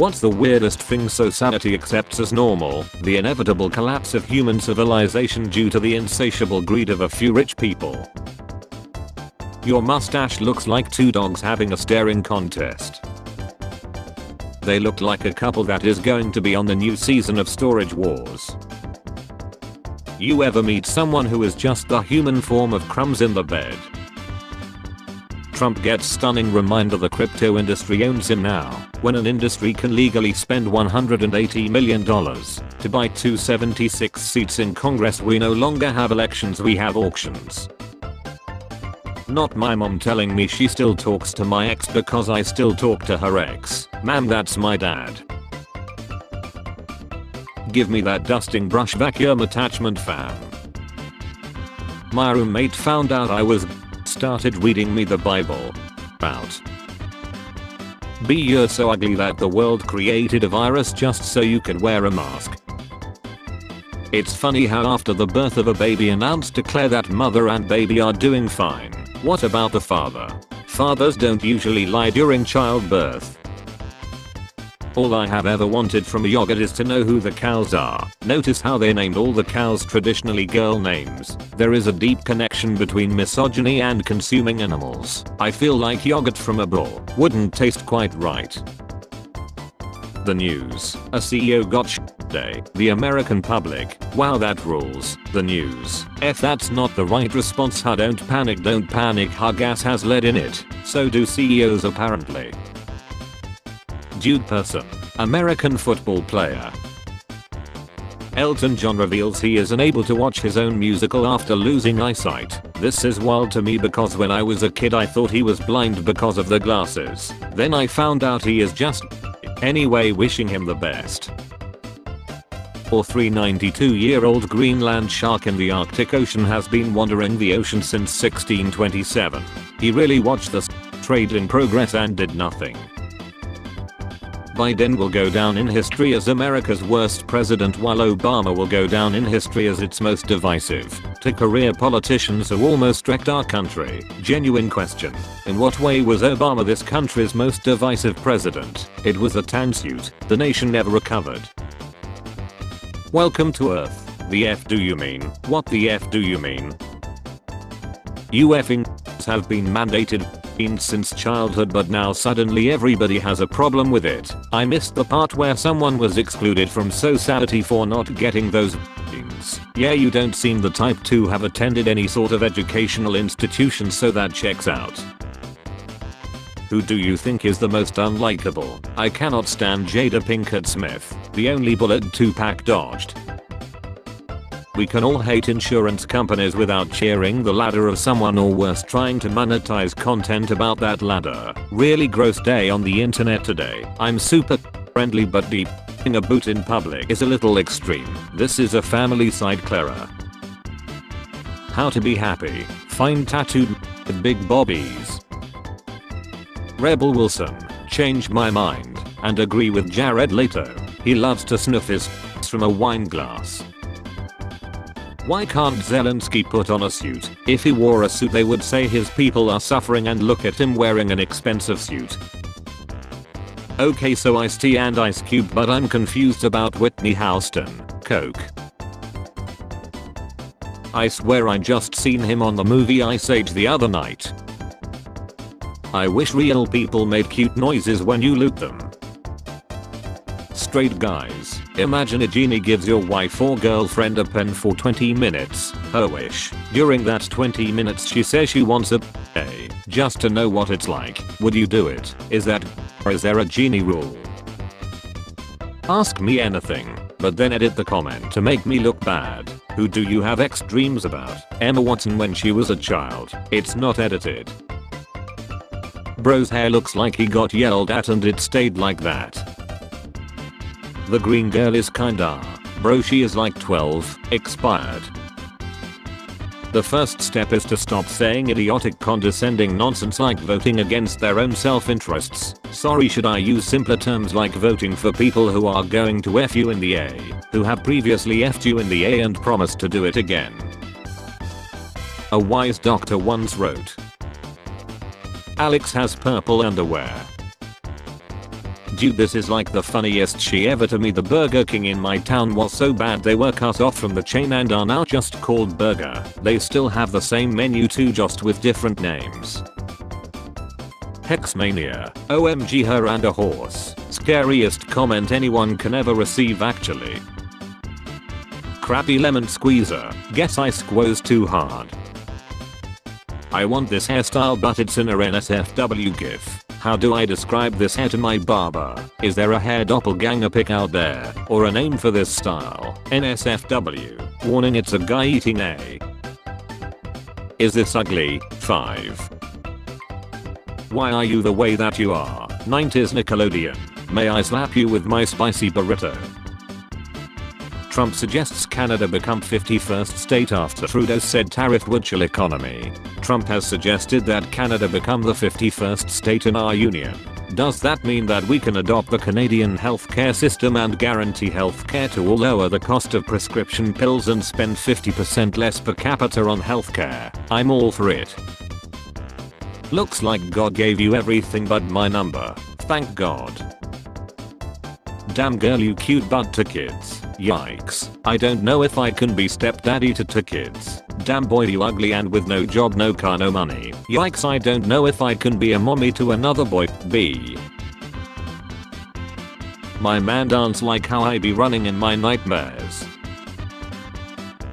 What's the weirdest thing society accepts as normal? The inevitable collapse of human civilization due to the insatiable greed of a few rich people. Your mustache looks like two dogs having a staring contest. They look like a couple that is going to be on the new season of Storage Wars. You ever meet someone who is just the human form of crumbs in the bed? Trump gets stunning reminder the crypto industry owns him now, when an industry can legally spend $180 million to buy 276 seats in Congress. We no longer have elections, we have auctions. Not my mom telling me she still talks to my ex because I still talk to her ex. Ma'am, that's my dad. Give me that dusting brush vacuum attachment, fam. My roommate found out I was started reading me the Bible. Out. B, you're so ugly that the world created a virus just so you could wear a mask. It's funny how after the birth of a baby announced declare that mother and baby are doing fine. What about the father? Fathers don't usually lie during childbirth. All I have ever wanted from a yogurt is to know who the cows are. Notice how they named all the cows traditionally girl names. There is a deep connection between misogyny and consuming animals. I feel like yogurt from a bull wouldn't taste quite right. The news. A CEO got day. The American public. Wow, that rules. The news. That's not the right response. Don't panic, don't panic. Gas has lead in it. So do CEOs apparently. Dude person. American football player. Elton John reveals he is unable to watch his own musical after losing eyesight. This is wild to me because when I was a kid I thought he was blind because of the glasses. Then I found out he is just anyway, wishing him the best. Or 392-year-old Greenland shark in the Arctic Ocean has been wandering the ocean since 1627. He really watched the trade in progress and did nothing. Biden will go down in history as America's worst president, while Obama will go down in history as its most divisive. To career politicians who almost wrecked our country. Genuine question. In what way was Obama this country's most divisive president? It was a tan suit. The nation never recovered. Welcome to Earth. The F do you mean? What the F do you mean? You effing have been mandated since childhood, but now suddenly everybody has a problem with it. I missed the part where someone was excluded from society for not getting those things. Yeah, you don't seem the type to have attended any sort of educational institution, so that checks out. Who do you think is the most unlikable? I cannot stand Jada Pinkett Smith, the only bullet Tupac dodged. We can all hate insurance companies without cheering the ladder of someone, or worse, trying to monetize content about that ladder. Really gross day on the internet today. I'm super friendly, but deep in a boot in public is a little extreme. This is a family side Clara. How to be happy. Find tattooed with big bobbies. Rebel Wilson. Changed my mind and agree with Jared Leto. He loves to sniff his from a wine glass. Why can't Zelensky put on a suit? If he wore a suit they would say his people are suffering, and look at him wearing an expensive suit. Okay, so Ice-T and Ice Cube, but I'm confused about Whitney Houston. Coke. I swear I just seen him on the movie Ice Age the other night. I wish real people made cute noises when you loot them. Straight guys, imagine a genie gives your wife or girlfriend a pen for 20 minutes, her wish. During that 20 minutes she says she wants a just to know what it's like. Would you do it? Is that, or is there a genie rule? Ask me anything, but then edit the comment to make me look bad. Who do you have X dreams about? Emma Watson when she was a child. It's not edited. Bro's hair looks like he got yelled at and it stayed like that. The green girl is kinda. Bro, she is like 12, expired. The first step is to stop saying idiotic condescending nonsense like voting against their own self-interests. Sorry, should I use simpler terms like voting for people who are going to F you in the A, who have previously F'd you in the A and promised to do it again? A wise doctor once wrote, Alex has purple underwear. Dude, this is like the funniest shit ever to me. The Burger King in my town was so bad they were cut off from the chain and are now just called Burger. They still have the same menu too, just with different names. Hexmania. OMG her and a horse. Scariest comment anyone can ever receive actually. Crappy lemon squeezer. Guess I squoze too hard. I want this hairstyle but it's in a NSFW gif. How do I describe this hair to my barber? Is there a hair doppelganger pic out there? Or a name for this style? NSFW. Warning, it's a guy eating a. Is this ugly? 5. Why are you the way that you are? 90s Nickelodeon. May I slap you with my spicy burrito? Trump suggests Canada become 51st state after Trudeau said tariff would chill economy. Trump has suggested that Canada become the 51st state in our union. Does that mean that we can adopt the Canadian healthcare system and guarantee healthcare to all, lower the cost of prescription pills and spend 50% less per capita on healthcare? I'm all for it. Looks like God gave you everything but my number. Thank God. Damn girl, you cute butt to kids. Yikes. I don't know if I can be stepdaddy to 2 kids. Damn boy, you ugly and with no job, no car, no money. Yikes, I don't know if I can be a mommy to another boy. B. My man dance like how I be running in my nightmares.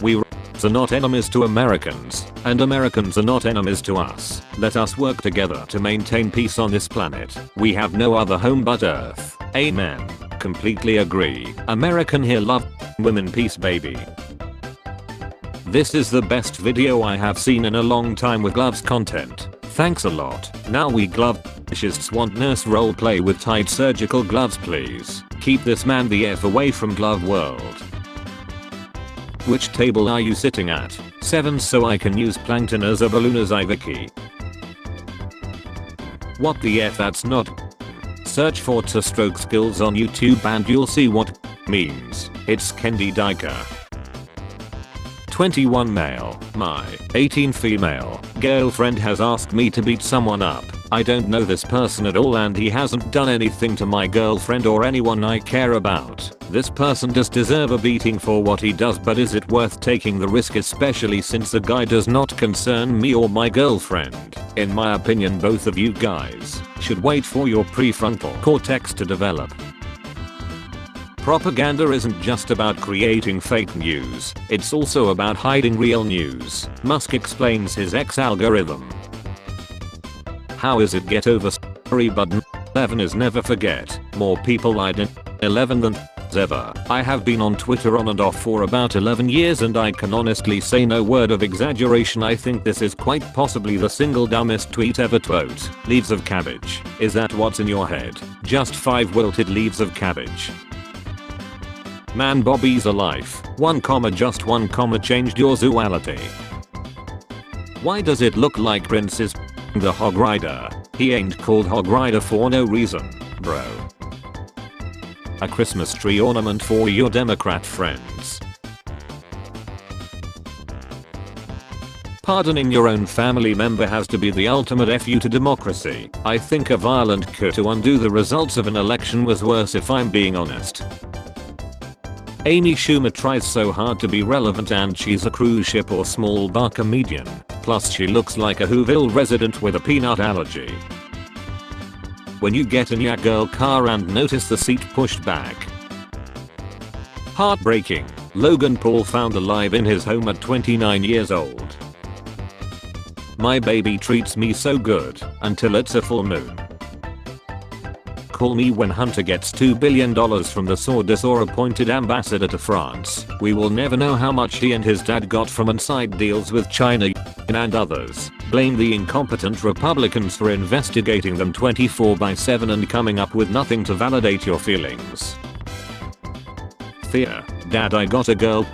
We are not enemies to Americans, and Americans are not enemies to us. Let us work together to maintain peace on this planet. We have no other home but Earth. Amen. Completely agree. American here, love women, peace baby. This is the best video I have seen in a long time with gloves content. Thanks a lot. Now we glove fetishists want nurse roleplay with tight surgical gloves, please. Keep this man the F away from glove world. Which table are you sitting at? 7 so I can use plankton as a balloon as Iviki. What the F, that's not. Search for to-stroke skills on YouTube and you'll see what means. It's Kendi Diker. 21 male. My 18 female girlfriend has asked me to beat someone up. I don't know this person at all and he hasn't done anything to my girlfriend or anyone I care about. This person does deserve a beating for what he does, but is it worth taking the risk, especially since the guy does not concern me or my girlfriend? In my opinion, both of you guys should wait for your prefrontal cortex to develop. Propaganda isn't just about creating fake news, it's also about hiding real news. Musk explains his X algorithm. How is it get over story button? 11 is never forget. More people lied in 11 than ever. I have been on Twitter on and off for about 11 years and I can honestly say no word of exaggeration. I think this is quite possibly the single dumbest tweet ever. Quote, leaves of cabbage. Is that what's in your head? Just 5 wilted leaves of cabbage. Man, Bobby's a life. 1 comma, just 1 comma changed your zoology. Why does it look like Prince is the Hog Rider? He ain't called Hog Rider for no reason, bro. A Christmas tree ornament for your Democrat friends. Pardoning your own family member has to be the ultimate FU to democracy. I think a violent coup to undo the results of an election was worse, if I'm being honest. Amy Schumer tries so hard to be relevant and she's a cruise ship or small bar comedian. Plus she looks like a Whoville resident with a peanut allergy. When you get in your girl car and notice the seat pushed back. Heartbreaking. Logan Paul found alive in his home at 29 years old. My baby treats me so good until it's a full moon. Call me when Hunter gets $2 billion from the Saudis or appointed ambassador to France. We will never know how much he and his dad got from inside deals with China and others. Blame the incompetent Republicans for investigating them 24/7 and coming up with nothing to validate your feelings. Thea, Dad, I got a girl.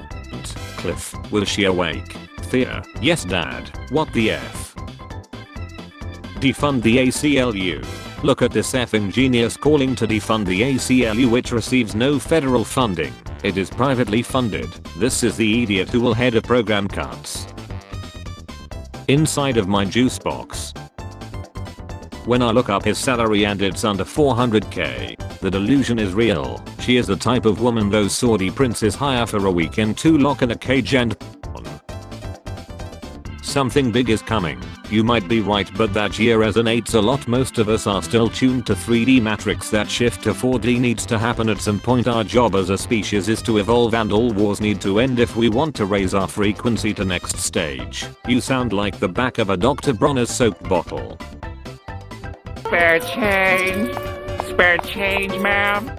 Cliff, will she awake? Thea, yes Dad. What the F? Defund the ACLU. Look at this effing genius calling to defund the ACLU, which receives no federal funding. It is privately funded. This is the idiot who will head a program cuts. Inside of my juice box. When I look up his salary and it's under 400k. The delusion is real. She is the type of woman those Saudi princes hire for a weekend to lock in a cage and something big is coming. You might be right, but that year resonates a lot. Most of us are still tuned to 3D Matrix. That shift to 4D needs to happen at some point. Our job as a species is to evolve, and all wars need to end if we want to raise our frequency to next stage. You sound like the back of a Dr. Bronner's soap bottle. Spare change. Spare change, ma'am.